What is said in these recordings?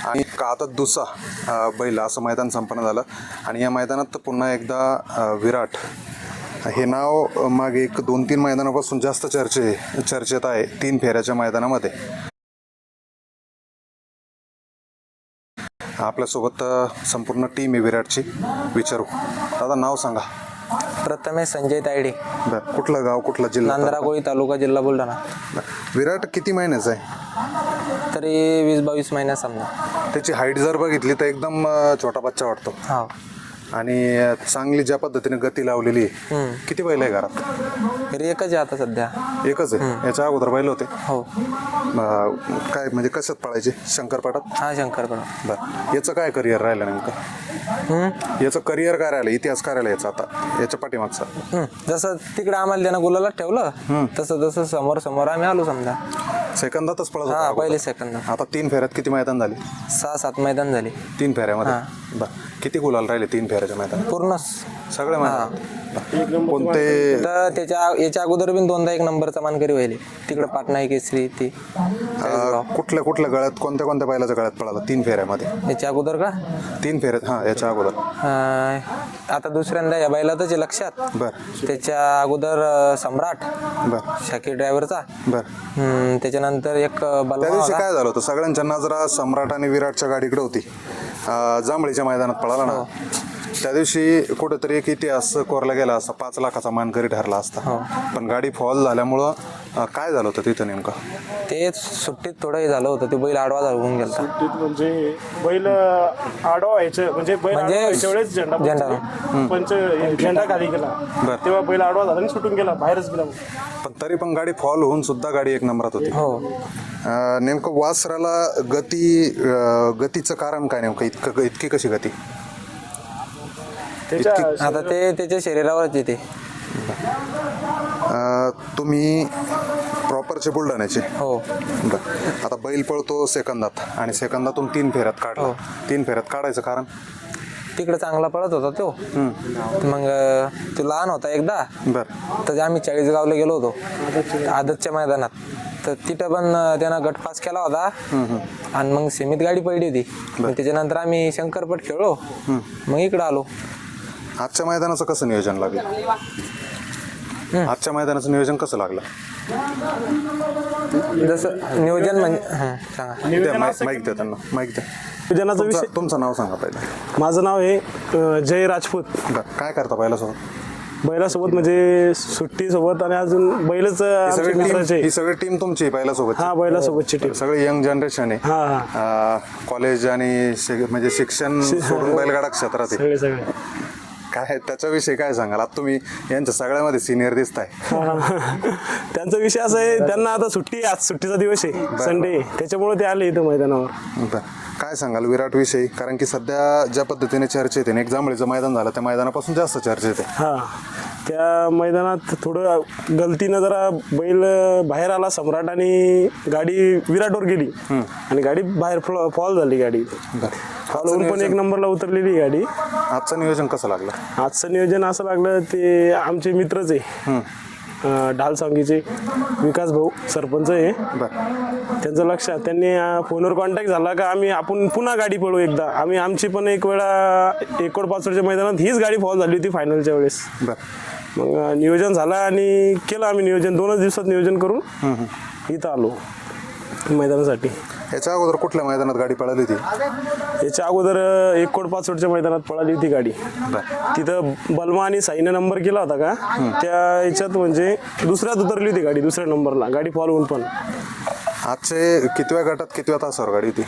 आणि आता दुसरा बैल असं मैदान संपन्न झालं. आणि या मैदानात पुन्हा एकदा विराट हे नाव मागे 1-2-3 मैदानापासून जास्त चर्चेत आहे 3 फेऱ्याच्या मैदानामध्ये. आपल्यासोबत संपूर्ण टीम आहे विराटची. विचारू दादा, नाव सांगा. प्रथमेश संजय तायडे. बरं, कुठलं गाव, कुठला जिल्हा? नांदराकोळी तालुका, जिल्हा बुलढाणा. विराट किती महिन्याचा आहे? तरी 20-22 महिन्यात समजा. त्याची हाईट जर बघितली तर एकदम छोटा बच्चा वाटतो. हो. आणि चांगली ज्या पद्धतीने गती लावलेली आहे. किती बैल आहे घरात? तरी एकच आहे आता सध्या. एकच आहे. याच्या अगोदर बैल होते? हो. काय म्हणजे कशात पळायचे? शंकरपाटात? हा, शंकरपणा. बरं, याचं काय करिअर राहिलं नेमकं? याचं करिअर काय राहिलं, इतिहास काय राहिला याचा आता याच्या पाठीमागचा? जसं तिकडे आम्हाला त्यानं गुलाला ठेवलं तसं तसं समोर आम्ही आलो समजा. सेकंदातच पळत हा, होता? पहिले सेकंद. आता 3 फेऱ्यात किती मैदान झाले? 6-7 मैदान झाली 3 फेऱ्यामध्ये. बरं, किती गुलाल राहिले 3 फेऱ्याच्या मैदानात? पूर्णच सगळे मैदान. कोणते? तर याच्या अगोदर बी 2दा 1 नंबरचा मानकरी व्हायले तिकडे पाटणा केसरी ती. कुठल्या गळ्यात कोणत्या बैलाच्या गळ्यात पळाला 3 फेऱ्यामध्ये? याच्या अगोदर का 3 फेऱ्यात? हा, याच्या अगोदर. आता दुसऱ्यांदा या बैलातच आहे लक्षात. बरं. त्याच्या अगोदर सम्राट, बरं शाकीर ड्रायव्हरचा. बरं. त्याच्यानंतर एक त्या बलमा दिवशी होता. काय झालं होतं? सगळ्यांच्या नजरा सम्राट आणि विराटच्या गाडीकडे होती. जांभळीच्या मैदानात पळाला ना, त्या दिवशी कुठेतरी एक इतिहास कोरला गेला असता. 5 लाखाचा मानकरी ठरला असता. पण गाडी फॉल झाल्यामुळं काय झालं होतं तिथं नेमकं? ते सुट्टीत थोडं हे झालं होतं. ते बैल आडवा होऊन गेला. सुट्टीत म्हणजे बैल आडवा व्हायचं म्हणजे बैल आडवा व्हायच्या वेळेस झेंडा खाली गेला. तेव्हा बैल आडवा झाला आणि सुटून गेला, बाहेरच गेला. पण तरी पण गाडी फॉल होऊन सुद्धा गाडी 1 नंबरात होती. हो. नेमकं वासराला गतीचं कारण काय नेमकं? इतकी कशी गती? आता ते त्याच्या शरीरावरच येते. तुम्ही प्रॉपरचे बुलढाण्याचे? हो. बरं, आता बैल पळतो सेकंदात आणि सेकंदातून 3 फेऱ्यात काढला. 3 फेऱ्यात काढायचं कारण? तिकडे चांगला पळत होता तो. मग तो लहान होता एकदा. बरं. तर आम्ही 40 गावला गेलो होतो आदतच्या मैदानात. तर तिथं पण त्यानं गट पास केला होता. आणि मग सीमित गाडी पडली होती. त्याच्यानंतर आम्ही शंकरपट खेळलो. मग इकडं आलो. आजच्या मैदानाचं कसं नियोजन लागलं? आजच्या मैदानाचं नियोजन कसं लागलं? जसं नियोजन म्हणजे सांगा. माईक द्या त्यांना, माईक द्या. नियोजनाचा विषय. तुमचं नाव सांगा पहिलं. माझं नाव आहे जय राजपूत. बरं, काय करता बैलासोबत? बैलासोबत म्हणजे सुट्टीसोबत आणि अजून बैलच ही सगळी टीम तुमची बैलासोबत? हा, बैलासोबतची टीम. सगळे यंग जनरेशन आहे. कॉलेज आणि म्हणजे शिक्षण सोडून बैलगाडा क्षेत्रात आहे. सगळे काय त्याच्याविषयी काय सांगाल? आता तुम्ही यांच्या सगळ्यामध्ये सिनियर दिसताय. त्यांचा विषय असा आहे, त्यांना आता सुट्टी, आज सुट्टीचा दिवस आहे, संडे, त्याच्यामुळे ते आले इथं मैदानावर. बरं, काय सांगाल विराट विषयी? कारण की सध्या ज्या पद्धतीने चर्चेत आहे, एक जांभळीचं मैदान झालं त्या मैदानापासून जास्त चर्चेत आहे. हा, त्या मैदानात थोडं गलतीनं जरा बैल बाहेर आला सम्राट आणि गाडी विराटवर गेली आणि गाडी बाहेर फॉल झाली. गाडी फॉल होऊन पण 1 नंबरला उतरलेली गाडी. आजचं नियोजन कसं लागलं? आजचं नियोजन असं लागलं, ते आमचे मित्रच आहे ढाल सांगीचे विकास भाऊ, सरपंच आहे. त्यांचं लक्षात, त्यांनी फोनवर कॉन्टॅक्ट झाला का आपण पुन्हा गाडी पळू एकदा. आमची पण एक वेळा एकोडपाचोडच्या मैदानात हीच गाडी फॉल झाली होती फायनलच्या वेळेस. मग नियोजन झालं आणि केलं आम्ही नियोजन. 2च दिवसात नियोजन करून इथं आलो मैदानासाठी. याच्या अगोदर कुठल्या मैदानात गाडी पळाली होती? याच्या अगोदर एकोडपाचोडच्या मैदानात पळाली होती गाडी. तिथं बलमा आणि साईने नंबर केला होता का, त्या याच्यात म्हणजे दुसऱ्यात उतरली होती गाडी, 2ऱ्या नंबरला गाडी फॉल होऊन. पण आजचे कितव्या गटात कितव्या तासावर गाडी होती?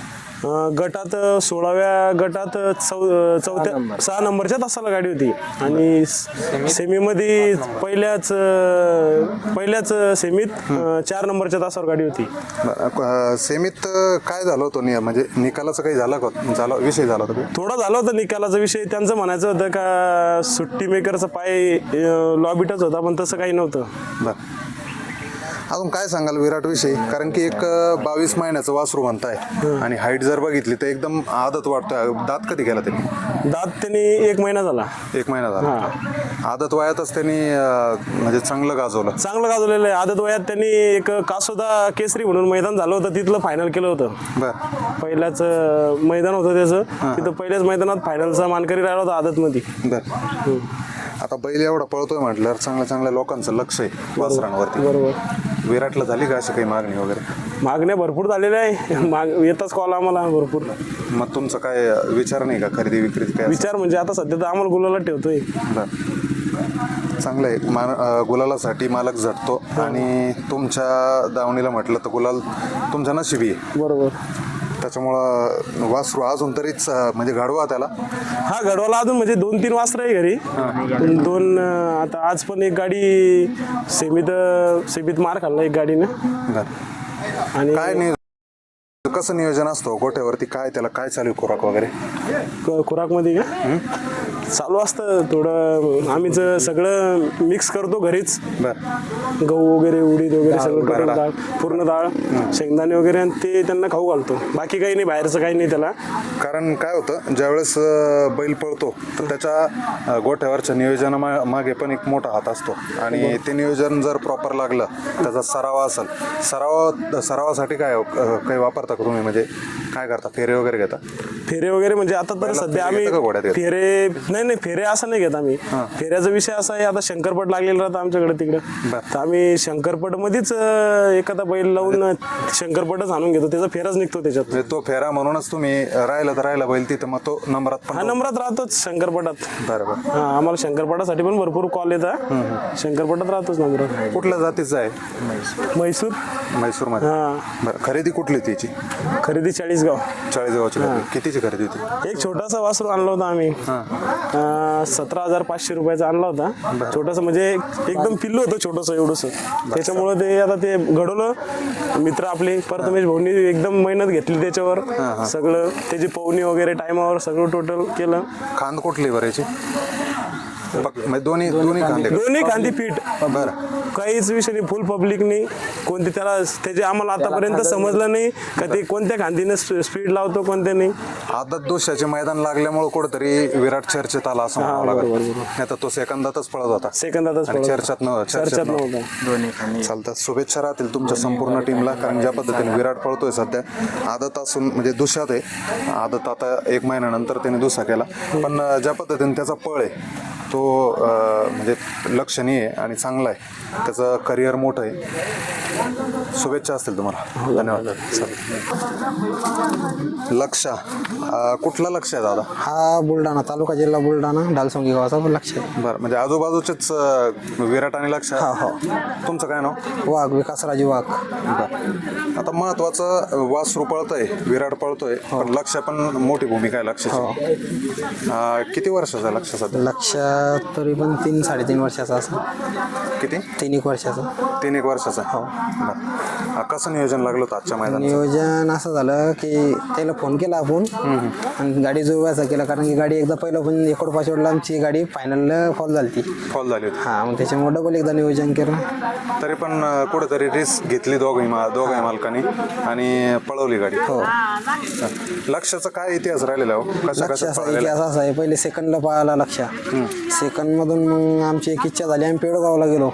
गटात 16व्या गटात 6 नंबरच्या तासाला गाडी होती. आणि सेमीमध्ये पहिल्याच सेमीत 4 नंबरच्या तासावर गाडी होती. सेमीत काय झालं होतं? म्हणजे निकालाचं काही झालं का? विषय झाला होता? थोडा झाला होता निकालाचा विषय. त्यांचं म्हणायचं होतं का सुट्टी मेकरचा पाय लॉबीटच होता, पण तसं काही नव्हतं. अजून काय सांगाल विराट विषयी, कारण की एक 22 महिन्याचं वासरू म्हणताय आणि हाईट जर बघितली तर एकदम आदत वाटतोय. दात कधी केला त्यांनी? दात त्यांनी 1 महिना झाला. 1 महिना झाला. आदत वयातच त्यांनी म्हणजे चांगलं गाजवलं. चांगलं गाजवलेलं आहे. आदत वयात त्यांनी एक कासोदा केसरी म्हणून मैदान झालं होतं, तिथलं फायनल केलं होतं. बर पहिल्याच मैदान होतं त्याचं, तिथं पहिल्याच मैदानात फायनलचा मानकरी राहिला होता आदतमध्ये. बर. आता बैल एवढा पळतोय म्हटल्यावर चांगल्या चांगल्या लोकांचं लक्ष आहे वासरांवरती. बरोबर. विराटला झाली का अशी काही मागणी वगैरे? मागण्या भरपूर झालेल्या आहे. येतच कॉल आम्हाला भरपूर. मग तुमचा काय विचार नाही का खरेदी विक्रीची काय? विचार म्हणजे आता सध्या तर आम्हाला गुलाला ठेवतोय. बर, चांगलं आहे. गुलालासाठी मालक झटतो आणि तुमच्या दावणीला म्हटलं तर गुलाल तुमच्या नशिबी आहे. बरोबर. त्याच्यामुळं वासरू अजून तरीच म्हणजे घडवा त्याला. हा, गडवाला अजून म्हणजे 2-3 वासरं आहे घरी. 2 आता आज पण एक गाडी सेमीत मार खाल्ला एक गाडीनं. बरं. आणि काय कसं नियोजन असतो गोठ्यावरती? काय त्याला काय चालू आहे खुराक वगैरे? खुराकमध्ये का चालू असतं थोडं. आम्हीच सगळं मिक्स करतो घरीच. बरं. गहू वगैरे, उडीद वगैरे सगळं करून डाळ, पूर्ण डाळ, शेंगदाणे वगैरे, आणि ते त्यांना खाऊ घालतो. बाकी काही नाही, बाहेरचं काही नाही त्याला. कारण काय होतं, ज्यावेळेस बैल पळतो तर त्याच्या गोठ्यावरच्या नियोजनामागे पण एक मोठा हात असतो आणि ते नियोजन जर प्रॉपर लागलं, त्याचा सराव असेल, सरावासाठी काय काही वापरता का तुम्ही? म्हणजे काय करता? फेरे वगैरे घेता? फेरे वगैरे म्हणजे आता तर सध्या आम्ही घेता का घोड्यात घेता? फेरे नाही, फेरे असं नाही घेत आम्ही. फेऱ्याचा विषय असा आहे, आता शंकरपट लागलेला राहतं आमच्याकडे तिकडं, तर आम्ही शंकरपट मध्येच एखादा बैल लावून शंकरपटच आणून घेतो, त्याचा फेराच निघतो त्याच्यात. म्हणजे तो फेरा म्हणूनच तुम्ही राहिला बैल तिथं, मग तो नंबरात पण? हा, नंबरात राहतोच शंकरपटात. बरोबर. हा, आम्हाला शंकरपटासाठी पण भरपूर कॉल येतात. शंकरपटात राहतोच नंबरात. कुठल्या जातीचं आहे? म्हैसूरमध्ये. हा, बरं. खरेदी कुठली त्याची? खरेदी 40गाव. 40 कितीची खरेदी होती? एक छोटासा वासरू आणला होता आम्ही, 17,500 रुपयाचा आणला होता. छोटासा म्हणजे एकदम पिल्लू होतं, छोटंसं एवढंसं. त्याच्यामुळे ते आता ते घडवलं. मित्र आपले प्रथमेश भाऊनी एकदम मेहनत घेतली त्याच्यावर. सगळं त्याची पवनी वगैरे टायमावर सगळं टोटल केलं. खांद कुठली बरायची? दोन्ही खांदी पीठ. बरं. काहीच विषय नाही, फुल पब्लिकनी कोणती त्याचे आम्हाला आतापर्यंत समजलं नाही का ते कोणत्या खांदीने स्पीड लावतो, कोणत्या नाही. आदत दोषाचे मैदान लागल्यामुळे कुठेतरी विराट चर्चेत आला असं म्हणावं लागेल. नाही तर तो सेकंदातच पळत होता. सेकंदातच चर्चेत नव्हता. चालतात. शुभेच्छा राहतील तुमच्या संपूर्ण टीमला, कारण ज्या पद्धतीने विराट पळतोय सध्या, आदत असून म्हणजे दुसऱ्यात आहे. आदत आता 1 महिन्यानंतर त्याने दुसरा केला, पण ज्या पद्धतीने त्याचा पळ आहे तो म्हणजे लक्षणीय आहे आणि चांगला आहे. त्याचं करिअर मोठं आहे. शुभेच्छा असतील तुम्हाला. धन्यवाद. लक्ष कुठला लक्ष आहे दादा? हा बुलढाणा तालुका, जिल्हा बुलढाणा, डालसोंगी गावाचा लक्ष आहे. बरं. म्हणजे आजूबाजूचेच विराट आणि लक्ष? हो. तुमचं काय नाव? वाघ, विकासराजी वाघ. बरं. आता महत्वाचं वासरू पळतोय, विराट पळतोय, पण लक्ष पण मोठी भूमिका आहे लक्षाची. किती वर्षाचं आहे लक्ष सध्या? लक्ष तरी पण 3-3.5 वर्षाचा असं. किती? 3-1 वर्षाचा. 3-1 वर्षाचा. हो. कसं नियोजन लागलं होतं आजच्या मैदानात? नियोजन असं झालं की त्याला फोन केला आपण आणि गाडी जुळवायचा केला, कारण की गाडी एकदा पहिलं पण एकोड पाचवडला आमची गाडी फायनलला फॉल झाली होती. होती. हा, मग त्याच्यामुळे डबल एकदा नियोजन केलं. तरी पण कुठेतरी रिस्क घेतली दोघंही मालकांनी आणि पळवली गाडी. हो. लक्षाचा काय इतिहास राहिलेला हो? लक्ष असा इतिहास असा आहे, पहिले सेकंडला पळाला लक्ष. सेकंड मधून मग आमची एक इच्छा झाली, आम्ही पेडगावला गेलो.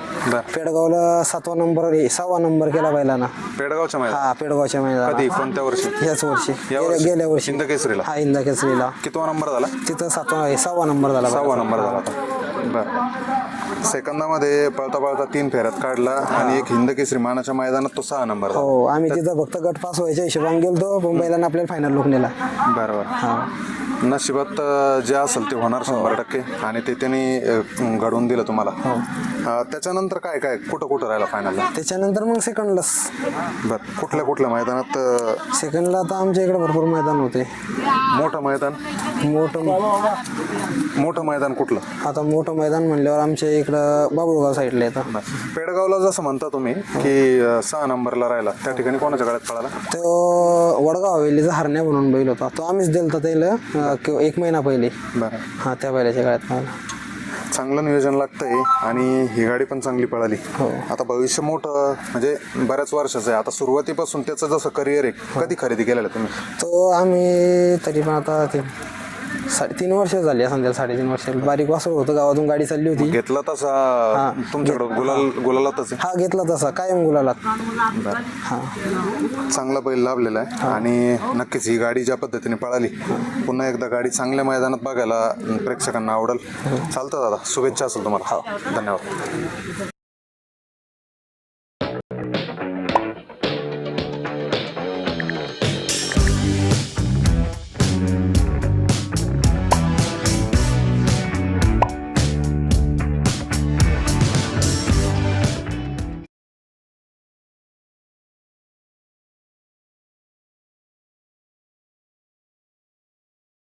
पेडगावला 7वा नंबर 6वा नंबर केला बैलांना. पेडगावच्या मैदानात? हा, पेडगावच्या मैदानात. कधी? कोणत्या वर्षी? ह्याच वर्षी, यावर्षी? गेल्या वर्षी. हिंदकेसरीला? हा, हिंदकेसरीला. कितवा नंबर झाला? तिथं 6वा नंबर झाला. 6वा नंबर झाला होता. बरं. सेकंदामध्ये पळता पळता 3 फेऱ्यात काढला आणि एक हिंदकेसरी मानाच्या मैदानात तो 6 नंबर झाला. हो, आम्ही तिथं फक्त गट पास व्हायच्या हिशोबाने गेलतो, पण बैलांना आपल्याला फायनल लोक नेला. बरोबर. नशिबात जे असेल ते होणार 100% आणि ते त्यांनी घडवून दिलं तुम्हाला. त्याच्यानंतर काय कुठं राहिला फायनलला? त्याच्यानंतर मग सेकंडलाच. बरं. कुठल्या मैदानात? सेकंडला आता आमच्या इकडे भरपूर मैदान होते. मोठं मैदान कुठलं? आता मोठं मैदान म्हणल्यावर आमच्या इकडं बाबुळगाव साईडला येतं. पेडगावला जसं म्हणता तुम्ही की 6 नंबरला राहिला, त्या ठिकाणी कोणाच्या गळ्यात पळाला? तो वडगाव हवेलीचा हरण्या म्हणून बैल होता, तो आम्हीच दिलता त्याला 1 महिना पहिले. बरं. हा, त्या बैलाच्या गळ्यात पळाला. चांगलं नियोजन लागतंय आणि ही गाडी पण चांगली पळाली. आता भविष्य मोठं म्हणजे बऱ्याच वर्षाचं आहे. आता सुरुवातीपासून त्याचं जसं करिअर आहे, कधी खरेदी केलेलं तुम्ही? तो आम्ही तरी पण आता ते 3.5 वर्ष झाली असं त्याला, 3.5 वर्ष. बारीक वासरू होतं, गावातून गाडी चालली होती. घेतला तसा तुमच्याकडं गुलालातच आहे? हा घेतला तसा कायम गुलालात. हा चांगला बैल लाभलेला आहे आणि नक्कीच ही गाडी ज्या पद्धतीने पळाली, पुन्हा एकदा गाडी चांगल्या मैदानात बघायला प्रेक्षकांना आवडेल. चालतं दादा, शुभेच्छा असेल तुम्हाला. धन्यवाद.